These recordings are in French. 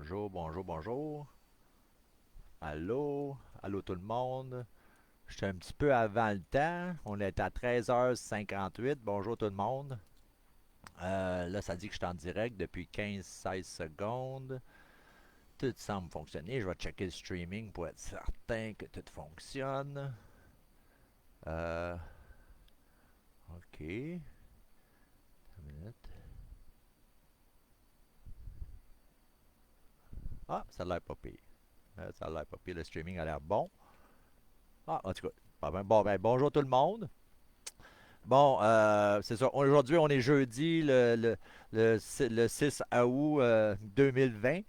Bonjour, bonjour, bonjour. Allô, allô tout le monde. J'étais un petit peu avant le temps. On est à 13h58. Bonjour tout le monde. Là, ça dit que je suis en direct depuis 15-16 secondes. Tout semble fonctionner. Je vais checker le streaming pour être certain que tout fonctionne. Euh, ok. Une minute. Ah, ça a l'air pas pire. Ça a l'air pas pire. Le streaming a l'air bon. Ah, en tout cas, pas bien. Bon, ben, bonjour tout le monde. Bon, c'est ça. Aujourd'hui, on est jeudi, le 6 août 2020.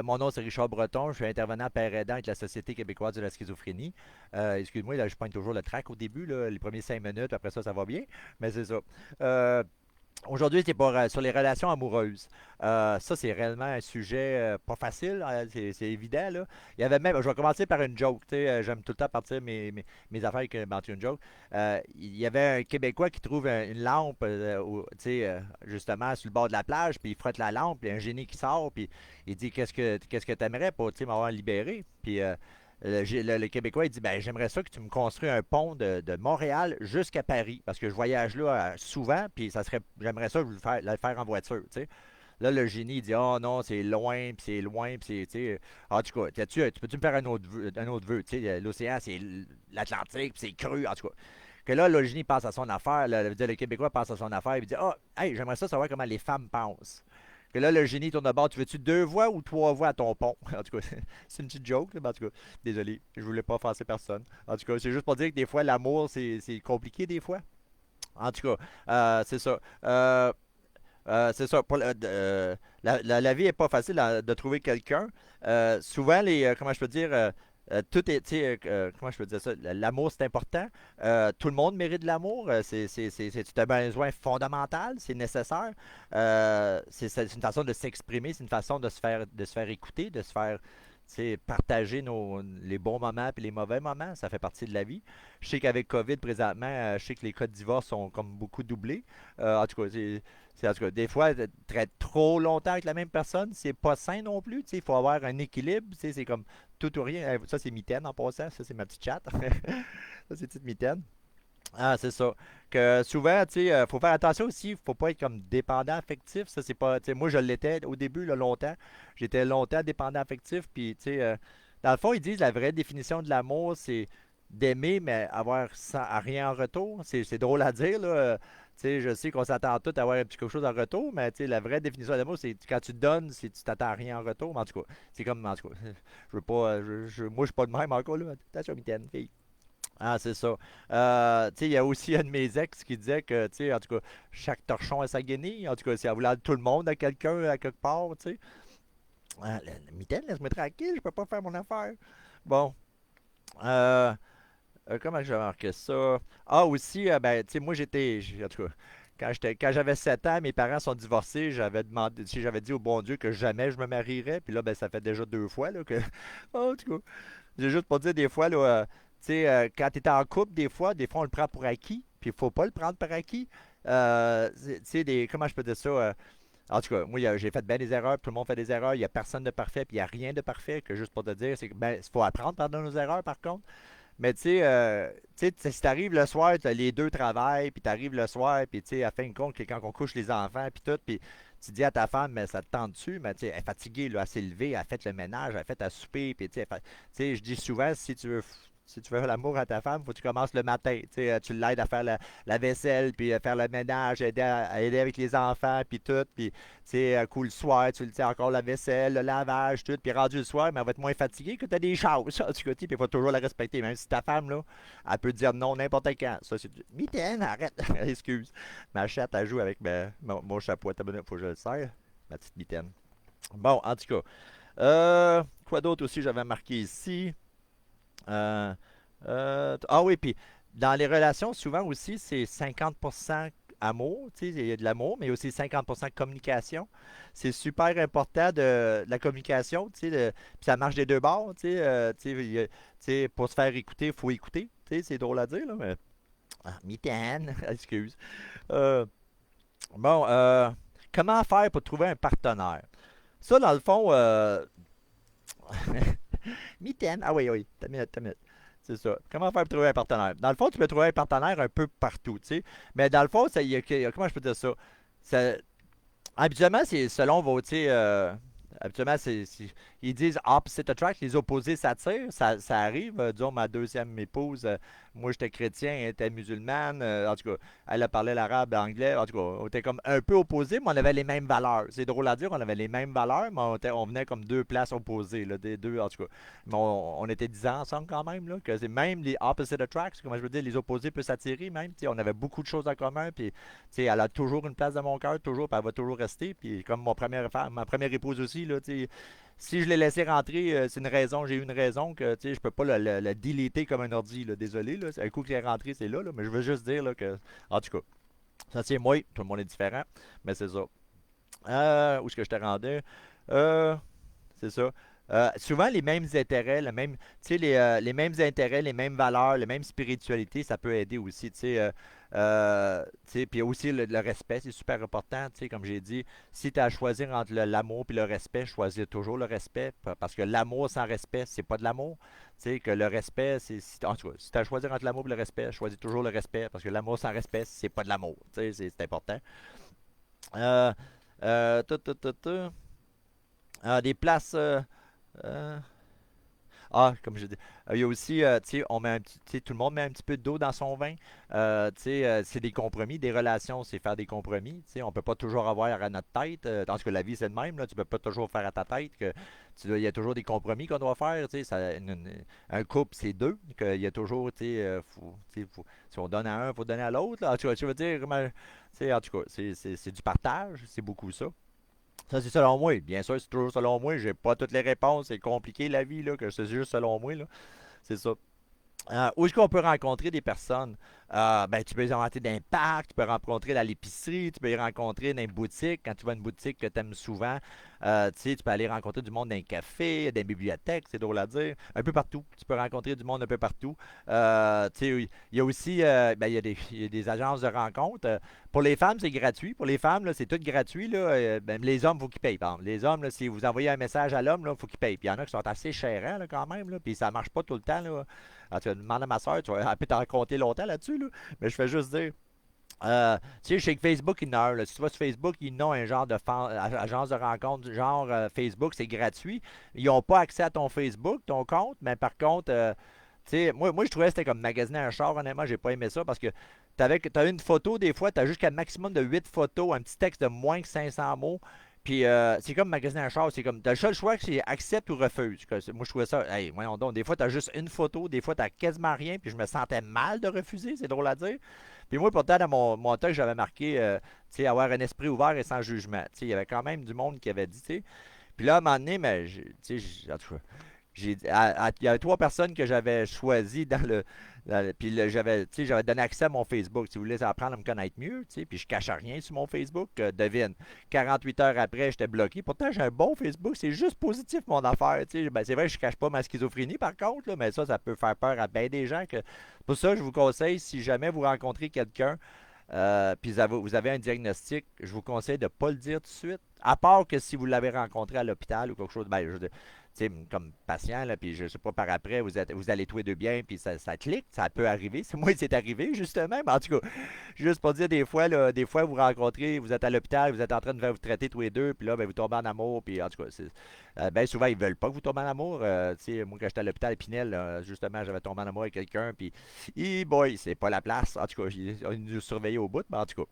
Mon nom, c'est Richard Breton. Je suis intervenant père aidant avec la Société québécoise de la schizophrénie. Excuse-moi, là, je pointe toujours le track au début, là, les premiers 5 minutes. Après ça, ça va bien. Mais c'est ça. Euh, Aujourd'hui, c'est sur les relations amoureuses. Ça, c'est réellement un sujet pas facile, hein, c'est évident, là. Il y avait même, je vais commencer par une joke, tu sais, j'aime tout le temps partir mes affaires avec une joke. Il y avait un Québécois qui trouve une lampe, tu sais, justement, sur le bord de la plage, puis il frotte la lampe, puis il y a un génie qui sort, puis il dit, qu'est-ce que t'aimerais pour, tu sais, m'avoir libéré? Puis le Québécois, il dit, ben, j'aimerais ça que tu me construis un pont de Montréal jusqu'à Paris, parce que je voyage là souvent, puis j'aimerais ça le faire en voiture, tu sais. Là, le génie, il dit, oh non, c'est loin, puis c'est loin, puis c'est, tu sais. En tout cas, tu peux-tu me faire un autre vœu, tu sais, l'océan, c'est l'Atlantique, puis c'est cru, en tout cas. Que là, le génie passe à son affaire, le Québécois passe à son affaire, il dit, oh, hey, j'aimerais ça savoir comment les femmes pensent. Que là, le génie tourne de bord. Tu veux-tu deux voix ou trois voix à ton pont? En tout cas, c'est une petite joke, là, mais en tout cas, désolé, je voulais pas offenser personne. En tout cas, c'est juste pour dire que des fois, l'amour, c'est compliqué des fois. En tout cas, c'est ça. C'est ça. La vie est pas facile de trouver quelqu'un. Souvent, comment je peux dire, tout est, tu sais, comment je peux dire ça, l'amour c'est important. Tout le monde mérite de l'amour. C'est un besoin fondamental, c'est nécessaire. C'est une façon de s'exprimer, c'est une façon de se faire écouter, de se faire, tu sais, partager les bons moments et les mauvais moments. Ça fait partie de la vie. Je sais qu'avec COVID présentement, je sais que les cas de divorce sont comme beaucoup doublés. En tout cas, en tout cas, des fois, très trop longtemps avec la même personne, c'est pas sain non plus. Il faut avoir un équilibre. C'est comme tout ou rien. Ça, c'est mitaine en passant. Ça, c'est ma petite chatte. Ça, c'est petite mitaine. Ah, c'est ça. Que souvent, faut faire attention aussi. Faut pas être comme dépendant affectif. Ça, c'est pas. Moi, je l'étais au début, là, longtemps. J'étais longtemps dépendant affectif. Puis, dans le fond, ils disent la vraie définition de l'amour, c'est d'aimer, mais avoir rien en retour. C'est drôle à dire, là. Je sais qu'on s'attend tous à avoir un petit quelque chose en retour, mais la vraie définition de l'amour, c'est quand tu donnes, c'est tu t'attends à rien en retour. Mais en tout cas, c'est comme, en tout cas, je veux pas, moi, je suis pas de même encore, là. Attention, mitaine, fille. Ah, c'est ça. Il y a aussi un de mes ex qui disait que, en tout cas, chaque torchon a sa guenille. En tout cas, si elle voulait tout le monde à quelqu'un, à quelque part, tu sais. Ah, mitaine, laisse-moi tranquille, je peux pas faire mon affaire. Bon. Euh, comment j'avais marqué ça? Ah, aussi, ben, moi, en tout cas, quand j'avais 7 ans, mes parents sont divorcés. J'avais demandé, si j'avais dit au bon Dieu que jamais je me marierais. Puis là, ben, ça fait déjà 2 fois, là, que. En tout cas. C'est juste pour dire des fois, là, quand tu es en couple, des fois, on le prend pour acquis, puis il faut pas le prendre pour acquis. Comment je peux dire ça? En tout cas, moi, j'ai fait bien des erreurs, tout le monde fait des erreurs, il n'y a personne de parfait, puis il n'y a rien de parfait, que juste pour te dire, c'est que, ben, il faut apprendre pendant nos erreurs, par contre. Mais si t'arrives le soir, les deux travaillent, puis t'arrives le soir, puis à fin de compte, que quand on couche les enfants, puis tout, puis tu dis à ta femme, mais ça te tente dessus, mais elle est fatiguée, là, elle s'est levée, elle a fait le ménage, elle a fait à souper, puis je dis souvent, si tu veux l'amour à ta femme, faut que tu commences le matin. Tu l'aides à faire la vaisselle, puis à faire le ménage, à aider avec les enfants, puis tout. Puis, coup le soir, tu le sais encore la vaisselle, le lavage, tout. Puis rendu le soir, mais elle va être moins fatiguée que tu as des choses. En tout cas, puis il faut toujours la respecter. Même si ta femme, là, elle peut dire non n'importe quand. Ça, c'est. Mitaine, arrête. Excuse. Ma chatte, elle joue avec mon chapeau. Attends une minute, faut que je le serre. Ma petite mitaine. Bon, en tout cas. Quoi d'autre aussi j'avais marqué ici? Euh, ah oui, puis dans les relations, souvent aussi, c'est 50% amour, tu sais, il y a de l'amour, mais aussi 50% communication. C'est super important de la communication, tu sais, puis ça marche des deux bords, tu sais, pour se faire écouter, il faut écouter, tu sais, c'est drôle à dire, là, mais. Ah, mitaine, excuse. Euh, bon, comment faire pour trouver un partenaire? Ça, dans le fond, mitaine. Ah oui, oui, t'as minute, t'as minute. C'est ça. Comment faire pour trouver un partenaire? Dans le fond, tu peux trouver un partenaire un peu partout, tu sais. Mais dans le fond, comment je peux dire ça? Ça- Habituellement, c'est selon vos, tu sais, habituellement, ils disent opposite attract, les opposés s'attirent, ça arrive. Disons, ma deuxième épouse, moi j'étais chrétien, elle était musulmane, en tout cas, elle a parlé l'arabe, l'anglais, en tout cas, on était comme un peu opposés, mais on avait les mêmes valeurs. C'est drôle à dire, on avait les mêmes valeurs, mais on venait comme deux places opposées, là, des deux, en tout cas. Mais on était 10 ans ensemble quand même, là, que c'est même les opposite attracts, comment je veux dire, les opposés peuvent s'attirer même, tu sais, on avait beaucoup de choses en commun, puis sais, elle a toujours une place dans mon cœur, toujours, puis elle va toujours rester. Puis comme ma première épouse aussi, là, tu sais, si je l'ai laissé rentrer, c'est une raison, j'ai eu une raison que tu sais, je peux pas le deleter comme un ordi, là, désolé. Là, c'est un coup qu'il est rentré, c'est là, mais je veux juste dire là, que. En tout cas, ça c'est moi, tout le monde est différent, mais c'est ça. Où est-ce que je te rendais? Euh, c'est ça. Souvent, les mêmes intérêts, tu sais, les mêmes intérêts, les mêmes valeurs, les mêmes spiritualités, ça peut aider aussi. Tu sais, puis aussi le respect, c'est super important. Tu sais, comme j'ai dit, si tu as à choisir entre l'amour et le respect, choisis toujours le respect. Parce que l'amour sans respect, c'est pas de l'amour. Tu sais, que le respect, en tout cas, si tu as à choisir entre l'amour et le respect, choisis toujours le respect. Parce que l'amour sans respect, c'est pas de l'amour. Tu sais, c'est important. Euh, euh, tout, tout, tout, tout. Des places. Euh, comme je dis. Il y a aussi, tu sais, tu sais, tout le monde met un petit peu d'eau dans son vin. Tu sais, c'est des compromis. Des relations, c'est faire des compromis. Tu sais, on peut pas toujours avoir à notre tête. Dans ce que la vie, c'est le même. Là, tu peux pas toujours faire à ta tête. Il y a toujours des compromis qu'on doit faire. Tu sais, un couple, c'est deux. Il y a toujours, si on donne à un, il faut donner à l'autre. Là. Tu veux dire, tu sais, en tout cas, c'est du partage. C'est beaucoup ça. Ça, c'est selon moi. Bien sûr, c'est toujours selon moi. J'ai pas toutes les réponses. C'est compliqué la vie, là, que c'est juste selon moi, là. C'est ça. Où est-ce qu'on peut rencontrer des personnes? Ben, tu peux les rencontrer dans un parc, tu peux rencontrer dans l'épicerie, tu peux les rencontrer dans une boutique. Quand tu vas à une boutique que tu aimes souvent, tu sais, tu peux aller rencontrer du monde dans un café, dans une bibliothèque, c'est drôle à dire. Un peu partout. Tu peux rencontrer du monde un peu partout. Tu sais, il y a aussi ben, il y a des agences de rencontres. Pour les femmes, c'est gratuit. Pour les femmes, là, c'est tout gratuit. Là. Ben, les hommes, il faut qu'ils payent. Par exemple. Les hommes, là, si vous envoyez un message à l'homme, il faut qu'ils payent. Puis il y en a qui sont assez chérants là, quand même. Là, puis ça marche pas tout le temps. Là. En tout cas, demande à ma soeur, elle peut t'en raconter longtemps là-dessus, là. Mais je fais juste dire. Tu sais, je sais que Facebook, ils n'ont, là, si tu vas sur Facebook, ils n'ont un genre de agence de rencontre, genre Facebook, c'est gratuit. Ils n'ont pas accès à ton Facebook, ton compte, mais par contre, tu sais, moi, je trouvais que c'était comme magasiner un char, honnêtement, j'ai pas aimé ça parce que tu as une photo, des fois, tu as jusqu'à un maximum de 8 photos, un petit texte de moins que 500 mots. Puis c'est comme magasiner un char, c'est comme, t'as le seul choix que c'est accepte ou refuse. Moi, je trouvais ça, hey, voyons donc, des fois, t'as juste une photo, des fois, t'as quasiment rien, puis je me sentais mal de refuser, c'est drôle à dire. Puis moi, pourtant, dans mon texte, j'avais marqué, tu sais, avoir un esprit ouvert et sans jugement. Tu sais, il y avait quand même du monde qui avait dit, tu sais. Puis là, à un moment donné, mais, tu sais, en tout cas, il y avait trois personnes que j'avais choisies puis j'avais donné accès à mon Facebook. Si vous voulez apprendre à me connaître mieux, puis je cache rien sur mon Facebook, devine. 48 heures après, j'étais bloqué. Pourtant, j'ai un bon Facebook, c'est juste positif mon affaire. Ben, c'est vrai que je cache pas ma schizophrénie par contre, là, mais ça peut faire peur à bien des gens. Pour ça, je vous conseille, si jamais vous rencontrez quelqu'un, puis vous avez un diagnostic, je vous conseille de ne pas le dire tout de suite. À part que si vous l'avez rencontré à l'hôpital ou quelque chose, ben, comme patient, là, puis je sais pas, par après, vous allez tous les deux bien, puis ça clique, ça peut arriver. C'est moi, c'est arrivé, justement, mais en tout cas, juste pour dire, des fois, là, des fois, vous rencontrez, vous êtes à l'hôpital, vous êtes en train de vous traiter tous les deux, puis là, ben, vous tombez en amour, puis en tout cas, ben, souvent, ils veulent pas que vous tombiez en amour. Moi, quand j'étais à l'hôpital à Pinel, justement, j'avais tombé en amour avec quelqu'un, puis, boy, c'est pas la place. En tout cas, ils nous surveillaient au bout, mais en tout cas.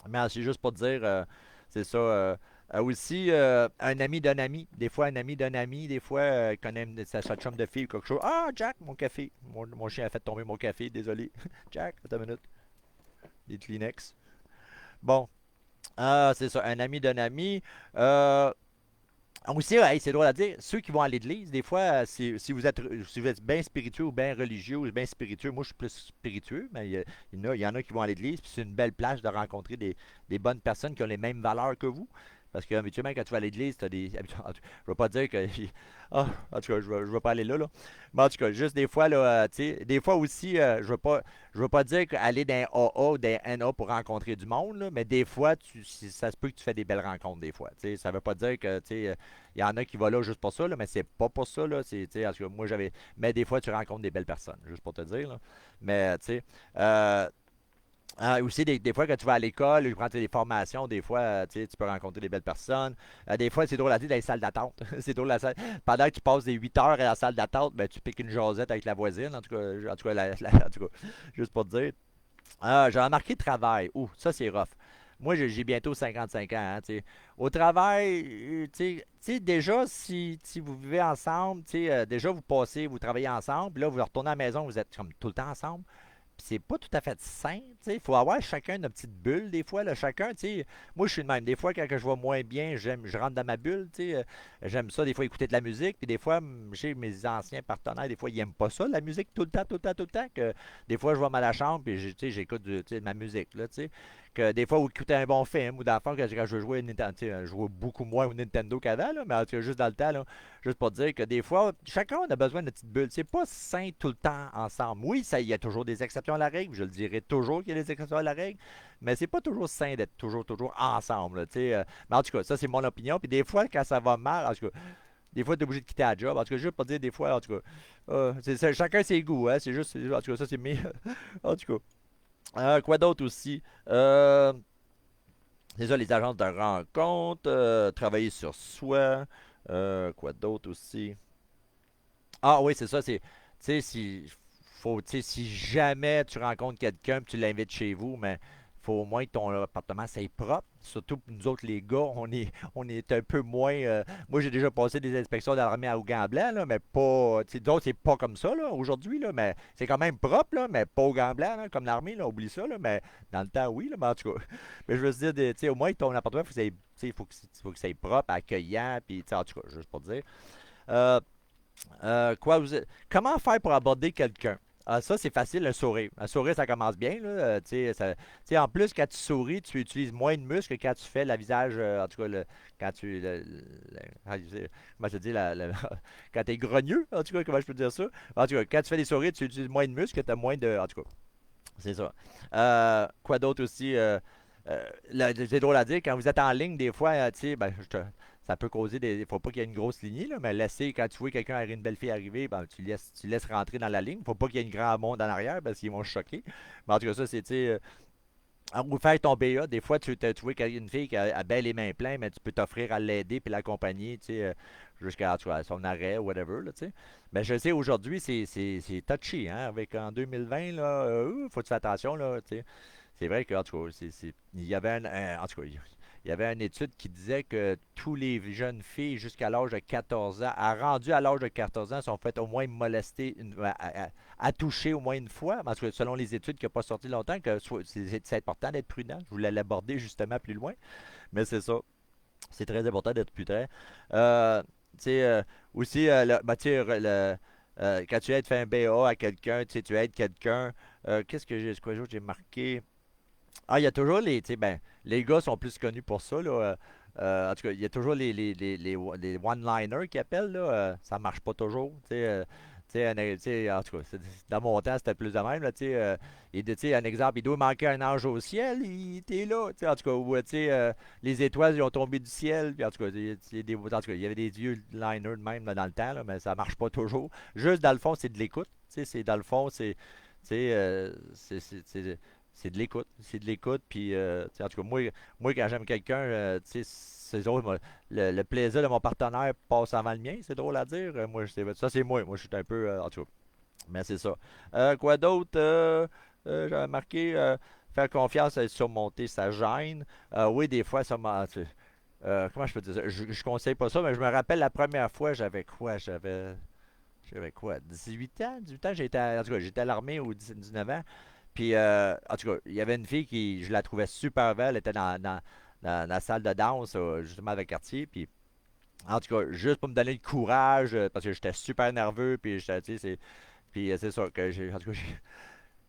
Mais c'est juste pour dire, c'est ça. Aussi, un ami d'un ami. Des fois, un ami d'un ami. Des fois, connaît sa chum de fille ou quelque chose. Ah, Jack, mon café. Mon chien a fait tomber mon café. Désolé. Jack, attends une minute. Des Kleenex. Bon. C'est ça. Un ami d'un ami. Euh, Aussi, hey, c'est drôle à dire, ceux qui vont à l'église, des fois, si vous êtes bien spiritueux ou bien religieux ou bien spiritueux, moi je suis plus spiritueux, mais il y en a qui vont à l'église, puis c'est une belle plage de rencontrer des bonnes personnes qui ont les mêmes valeurs que vous. Parce que habituellement, quand tu vas à l'église, tu as des. En tout cas, je ne veux pas dire que. Ah, en tout cas, je veux pas aller là, là. Mais en tout cas, juste des fois, là, tu sais, des fois aussi, je veux pas dire qu'aller dans un AA ou dans un NA pour rencontrer du monde, là, mais des fois, ça se peut que tu fais des belles rencontres, des fois. Tu sais, ça veut pas dire que, tu sais, il y en a qui vont là juste pour ça, là, mais c'est pas pour ça, là. Tu sais, en tout cas, moi, j'avais. Mais des fois, tu rencontres des belles personnes, juste pour te dire, là. Mais, tu sais, euh, aussi, des fois, quand tu vas à l'école, tu prends des formations, des fois, tu sais, tu peux rencontrer des belles personnes. Des fois, c'est drôle à dire dans les salles d'attente. C'est drôle pendant que tu passes des 8 heures à la salle d'attente, ben, tu piques une jasette avec la voisine. En tout cas, en tout cas, juste pour te dire. J'ai remarqué le travail. Ouh, ça, c'est rough. Moi, j'ai bientôt 55 ans. Hein, tu sais. Au travail, déjà, si vous vivez ensemble, déjà, vous travaillez ensemble, puis là, vous retournez à la maison, vous êtes comme tout le temps ensemble. Puis c'est pas tout à fait sain, tu sais. Il faut avoir chacun notre petite bulle, des fois, là. Chacun, tu sais. Moi, je suis le même. Des fois, quand je vais moins bien, je rentre dans ma bulle, tu sais. J'aime ça, des fois, écouter de la musique. Puis des fois, j'ai mes anciens partenaires, des fois, ils aiment pas ça, la musique, tout le temps, tout le temps, tout le temps. Que des fois, je vais à la chambre, puis tu sais, j'écoute de ma musique, là, tu sais. Que des fois, vous écoutez un bon film ou d'enfant, quand je jouais à Nintendo, tu sais, je jouais beaucoup moins au Nintendo qu'avant, là, mais en tout cas, juste dans le temps, là, juste pour dire que des fois, chacun on a besoin de petite bulle. C'est pas sain tout le temps ensemble. Oui, il y a toujours des exceptions à la règle. Je le dirai toujours qu'il y a des exceptions à la règle. Mais c'est pas toujours sain d'être toujours, toujours ensemble. Là, mais en tout cas, ça, c'est mon opinion. Puis des fois, quand ça va mal, en tout cas, des fois, tu es obligé de quitter la job. En tout cas, juste pour dire, des fois, en tout cas, chacun ses goûts. Hein, c'est juste, en tout cas, ça, c'est mes. En tout cas. Quoi d'autre aussi? C'est ça, les agences de rencontre, travailler sur soi. Quoi d'autre aussi? Ah oui, c'est ça. Tu sais, si jamais tu rencontres quelqu'un et tu l'invites chez vous, mais faut au moins que ton appartement soit propre. Surtout pour nous autres, les gars, on est un peu moins. Moi, j'ai déjà passé des inspections d'armée à Ougan blanc, là, mais pas. Tu sais, d'autres, c'est pas comme ça là, aujourd'hui, là, mais c'est quand même propre, là, mais pas au gant blanc, là, comme l'armée, là, oublie ça, là, mais dans le temps, oui, là, mais en tout cas. Mais je veux dire, tu sais, au moins, ton appartement, faut que ça soit propre, accueillant, puis, tu sais, en tout cas, juste pour dire. Euh, Comment faire pour aborder quelqu'un? Ah, ça, c'est facile, un sourire. Un sourire, ça commence bien. Là, tu sais, en plus, quand tu souris, tu utilises moins de muscles que quand tu fais le visage. En tout cas, quand tu. Comment je te dis, quand tu es grogneux, en tout cas, comment je peux dire ça? En tout cas, quand tu fais des sourires, tu utilises moins de muscles, tu as moins de. En tout cas, c'est ça. Quoi d'autre aussi? C'est drôle à dire, quand vous êtes en ligne, des fois, tu sais, ben, ça peut causer des. Il faut pas qu'il y ait une grosse lignée, là, mais laisser, quand tu vois quelqu'un, une belle fille arriver, ben, tu laisses rentrer dans la ligne. Faut pas qu'il y ait une grande monde en arrière parce qu'ils vont se choquer. Mais en tout cas, ça, c'est, tu sais, ou faire ton BA, des fois, tu vois qu'il y a une fille qui a bien les mains pleines, mais tu peux t'offrir à l'aider puis l'accompagner, tu sais, jusqu'à en tout cas, son arrêt, whatever, là, tu sais. Mais je sais, aujourd'hui, c'est touchy, hein, avec en 2020, là, faut que tu fasses attention, là, tu sais. C'est vrai qu'en tout cas, il y avait en tout cas, il y avait une étude qui disait que tous les jeunes filles jusqu'à l'âge de 14 ans, rendu à l'âge de 14 ans, sont faites au moins molester, à toucher au moins une fois. Parce que selon les études qui n'ont pas sorti longtemps, que c'est important d'être prudent. Je voulais l'aborder justement plus loin, mais c'est ça. C'est très important d'être prudent. Euh, tu sais, aussi, tu sais, quand tu aides faire un BA à quelqu'un, tu aides quelqu'un. Qu'est-ce que j'ai, quoi d'autre j'ai marqué? Ah, il y a toujours les. Tu sais, ben, les gars sont plus connus pour ça, là. En tout cas, il y a toujours les one-liners qui appellent, là. Ça marche pas toujours. En tout cas, dans mon temps, c'était plus de même, là. Tu sais, un exemple, il doit manquer un ange au ciel, il était là. Tu sais, en tout cas, ou, tu sais, les étoiles, ils ont tombé du ciel. Puis, en tout cas, en tout cas, il y avait des vieux liners de même là, dans le temps, là, mais ça marche pas toujours. Juste, dans le fond, c'est de l'écoute. Tu sais, dans le fond, tu sais, c'est de l'écoute. C'est de l'écoute. Puis, tu sais, en tout cas, moi quand j'aime quelqu'un, tu sais, c'est drôle. Le plaisir de mon partenaire passe avant le mien. C'est drôle à dire. Moi, ça, c'est moi. Moi, je suis un peu. En tout cas, mais c'est ça. Quoi d'autre? J'avais marqué faire confiance et surmonter sa gêne. Oui, des fois, ça m'a. Comment je peux dire ça? Je conseille pas ça, mais je me rappelle la première fois, j'avais quoi? J'avais quoi? 18 ans? 18 ans, en tout cas, j'étais à l'armée au 19 ans. Puis, en tout cas, il y avait une fille qui, je la trouvais super belle. Elle était dans la salle de danse, justement, avec quartier. Puis, en tout cas, juste pour me donner le courage, parce que j'étais super nerveux. Puis, tu sais, puis c'est ça que j'ai. En tout cas,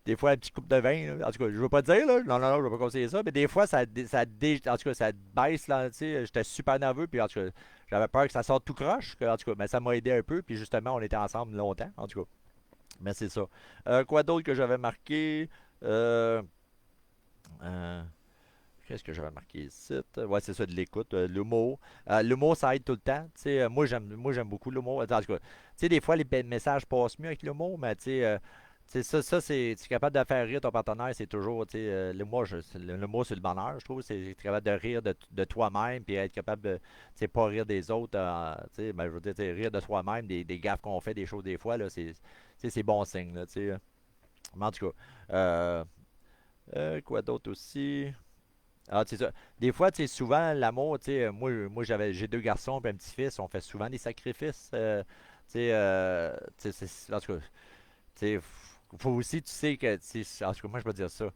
Des fois, un petit coupe de vin, là. En tout cas, je veux pas dire, là. Non, non, non, je veux pas conseiller ça. Mais des fois, en tout cas, ça baisse, là. Tu sais, j'étais super nerveux. Puis, en tout cas, j'avais peur que ça sorte tout croche. En tout cas, mais ça m'a aidé un peu. Puis, justement, on était ensemble longtemps. En tout cas, mais c'est ça. Quoi d'autre que j'avais marqué? Euh, euh, Qu'est-ce que j'avais marqué ici? Ouais, c'est ça, de l'écoute, l'humour. L'humour, ça aide tout le temps. Tu sais, moi, j'aime beaucoup l'humour. En tout cas, tu sais, des fois, les messages passent mieux avec l'humour, mais tu sais, ça c'est capable de faire rire ton partenaire, c'est toujours, tu sais, l'humour, l'humour, c'est le bonheur, je trouve. C'est être capable de rire de toi-même, puis être capable de, tu sais, pas rire des autres, tu sais, ben, je veux dire, tu sais, rire de soi-même, des gaffes qu'on fait, des choses des fois, là, c'est bon signe, là, tu sais. Mais en tout cas, quoi d'autre aussi? Ah, c'est ça. Des fois, tu sais, souvent, l'amour, tu sais, moi j'ai deux garçons et un petit-fils, on fait souvent des sacrifices. Tu sais, en tout cas, tu sais, faut aussi, tu sais, que, tu sais, en tout cas, moi, je peux dire ça.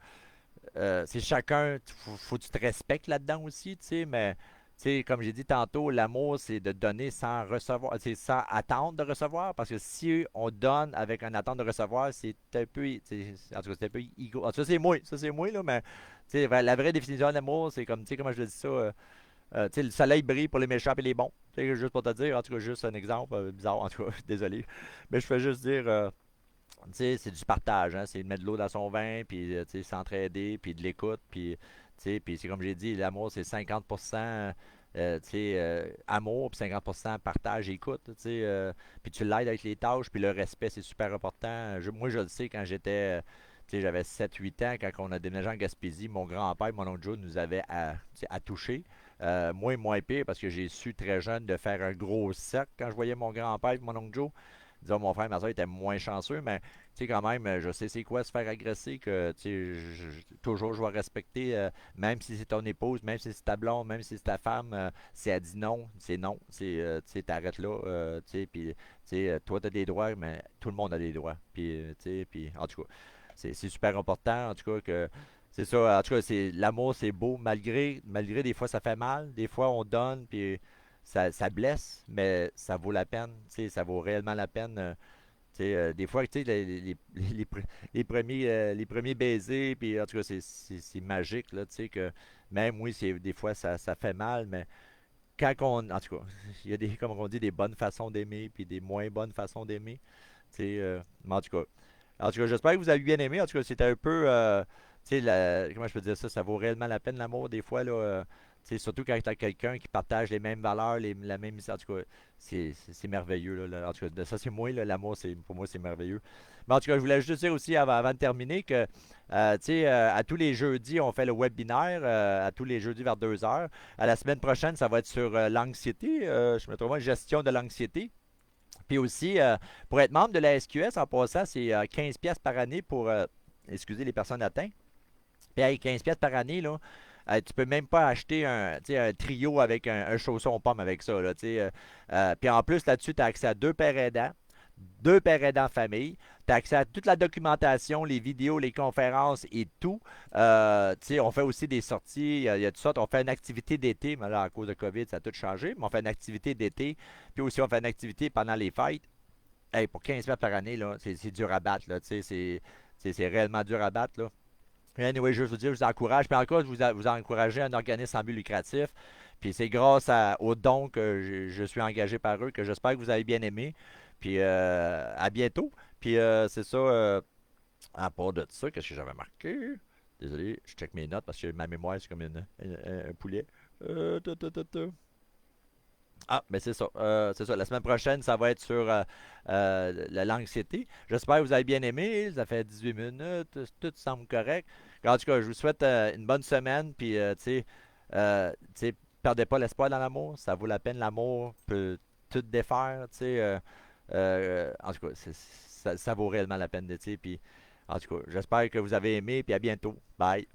C'est chacun, faut que tu te respectes là-dedans aussi, tu sais, mais, tu sais, comme j'ai dit tantôt, l'amour, c'est de donner sans recevoir, c'est sans attendre de recevoir, parce que si on donne avec un attente de recevoir, c'est un peu, en tout cas, c'est un peu ego. En tout cas, ça c'est moi, là, mais, tu sais, la vraie définition de l'amour, c'est comme, tu sais, comment je dis ça, tu sais, le soleil brille pour les méchants et les bons. Tu sais, juste pour te dire, en tout cas, juste un exemple bizarre, en tout cas, désolé. Mais je fais juste dire, tu sais, c'est du partage, hein, c'est de mettre de l'eau dans son vin, puis tu sais, s'entraider, puis de l'écoute, puis tu sais, puis c'est comme j'ai dit, l'amour c'est 50% tu sais, amour, puis 50% partage et écoute, tu sais, puis tu l'aides avec les tâches, puis le respect c'est super important. Moi je le sais quand j'étais, tu sais, j'avais 7 8 ans, quand on a déménagé en Gaspésie, mon grand-père, mon oncle Joe nous avait tu sais, à toucher. Moi, moins pire parce que j'ai su très jeune de faire un gros cercle quand je voyais mon grand-père et mon oncle Joe. Disons, mon frère et ma soeur étaient moins chanceux, mais tu sais, quand même, je sais c'est quoi se faire agresser, que tu sais, toujours je vais respecter, même si c'est ton épouse, même si c'est ta blonde, même si c'est ta femme, si elle dit non, c'est non. Tu sais, t'arrêtes là, tu sais, puis, tu sais, toi, t'as des droits, mais tout le monde a des droits. Puis, tu sais, puis, en tout cas, c'est super important, en tout cas, que. C'est ça, en tout cas, l'amour, c'est beau, malgré des fois ça fait mal, des fois on donne, puis ça blesse, mais ça vaut la peine, tu sais, ça vaut réellement la peine. Tu sais, des fois, tu sais, les premiers baisers, puis en tout cas, c'est magique, là, tu sais, que même, oui, des fois, ça fait mal, mais quand on, en tout cas, il y a des, comme on dit, des bonnes façons d'aimer, puis des moins bonnes façons d'aimer, tu sais, mais en tout cas, j'espère que vous avez bien aimé. En tout cas, c'était un peu, tu sais, comment je peux dire ça, ça vaut réellement la peine l'amour des fois là. Tu sais, surtout quand tu as quelqu'un qui partage les mêmes valeurs, la même mission. En tout cas, c'est merveilleux là. En tout cas, ça c'est moi là, l'amour, c'est pour moi c'est merveilleux. Mais en tout cas, je voulais juste dire aussi avant de terminer que, tu sais, à tous les jeudis, on fait le webinaire, à tous les jeudis vers 2 heures. À la semaine prochaine, ça va être sur l'anxiété. Je me trompe, gestion de l'anxiété. Puis aussi, pour être membre de la SQS, en passant, c'est 15 pièces par année pour, excusez, les personnes atteintes. Puis avec 15 pièces par année, là, tu peux même pas acheter tu sais, un trio avec un chausson pomme avec ça. Là, tu sais, puis en plus, là-dessus, tu as accès à deux pères aidants famille. Tu as accès à toute la documentation, les vidéos, les conférences et tout. Tu sais, on fait aussi des sorties. Il y a tout ça. On fait une activité d'été. Mais là, à cause de COVID, ça a tout changé. Mais on fait une activité d'été. Puis aussi, on fait une activité pendant les fêtes. Hey, pour 15 par année, là, c'est dur à battre. Là, tu sais, c'est réellement dur à battre. Là. Anyway, je veux vous dire, je vous encourage. Puis encore, vous encouragez un organisme sans but lucratif. Puis c'est grâce aux dons que je suis engagé par eux que j'espère que vous avez bien aimé. Puis à bientôt. Puis c'est ça, à part de ça, qu'est-ce que j'avais marqué? Désolé, je check mes notes parce que ma mémoire, c'est comme un poulet. Ta, ta, ta, ta. Ah, mais c'est ça. C'est ça. La semaine prochaine, ça va être sur l'anxiété. J'espère que vous avez bien aimé. Ça fait 18 minutes. Tout semble correct. En tout cas, je vous souhaite une bonne semaine. Puis, tu sais, perdez pas l'espoir dans l'amour. Ça vaut la peine. L'amour peut tout défaire. Tu sais, en tout cas, ça vaut réellement la peine de, tu sais. Puis, en tout cas, j'espère que vous avez aimé. Puis, à bientôt. Bye.